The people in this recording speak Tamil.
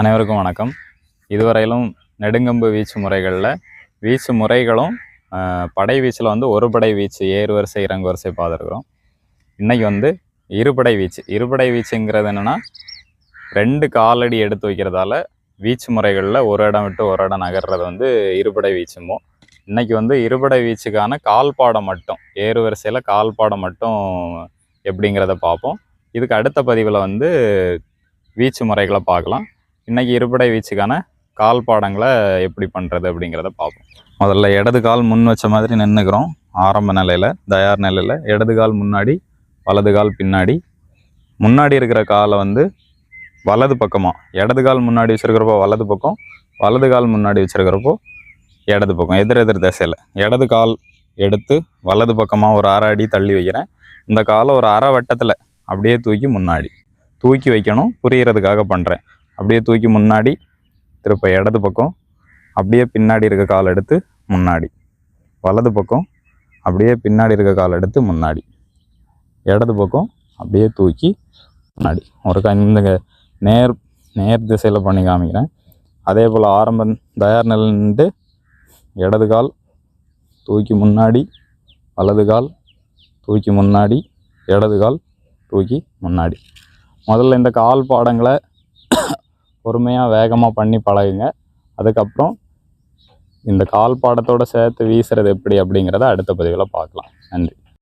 அனைவருக்கும் வணக்கம். இதுவரையிலும் நெடுங்கம்பு வீச்சு வீச்சு முறைகளும் படை வீச்சில் ஒரு படை வீச்சு ஏறு வரிசை இறங்கு வரிசை பார்த்துருக்குறோம். இன்றைக்கி இருபடை வீச்சுங்கிறது என்னென்னா 2 காலடி எடுத்து வைக்கிறதால வீச்சு முறைகளில் ஒரு இடம் விட்டு ஒரு இடம் நகர்றது இருபடை வீச்சுமோ. இன்றைக்கி இருபடை வீச்சுக்கான கால்பாடம் மட்டும் ஏறு வரிசையில் கால்பாடம் மட்டும் எப்படிங்கிறத பார்ப்போம். இதுக்கு அடுத்த பதிவில் வீச்சு முறைகளை பார்க்கலாம். இன்றைக்கி இருபடை வீச்சுக்கான கால் பாடங்களை எப்படி பண்ணுறது அப்படிங்கிறத பார்ப்போம். முதல்ல இடது கால் முன் வச்ச மாதிரி நின்றுக்கிறோம். ஆரம்ப நிலையில் தயார் நிலையில் இடது கால் முன்னாடி வலது கால் பின்னாடி. முன்னாடி இருக்கிற காலை வலது பக்கமாக, இடது கால் முன்னாடி வச்சுருக்கிறப்போ வலது பக்கம், வலது கால் முன்னாடி வச்சுருக்கிறப்போ இடது பக்கம், எதிர் திசையில். இடது கால் எடுத்து வலது பக்கமாக ஒரு அரை அடி தள்ளி வைக்கிறேன். இந்த காலை ஒரு அரை வட்டத்தில் அப்படியே தூக்கி முன்னாடி தூக்கி வைக்கணும், புரிகிறதுக்காக பண்ணுறேன். அப்படியே தூக்கி முன்னாடி திருப்ப இடது பக்கம், அப்படியே பின்னாடி இருக்க கால் எடுத்து முன்னாடி, வலது பக்கம் அப்படியே பின்னாடி இருக்க கால் எடுத்து முன்னாடி, இடது பக்கம் அப்படியே தூக்கி முன்னாடி. ஒரு இந்த நேர் திசையில் பண்ணி காமிக்கிறேன். அதே போல் ஆரம்ப தயார் நிலைன்ட்டு இடது கால் தூக்கி முன்னாடி, வலது கால் தூக்கி முன்னாடி, இடது கால் தூக்கி முன்னாடி. முதல்ல இந்த கால் பாடங்களை பொறுமையாக வேகமாக பண்ணி பழகுங்க. அதுக்கப்புறம் இந்த கால் பாடத்தோடு சேர்த்து வீசுறது எப்படி அப்படிங்கிறத அடுத்த பதிவில் பார்க்கலாம். நன்றி.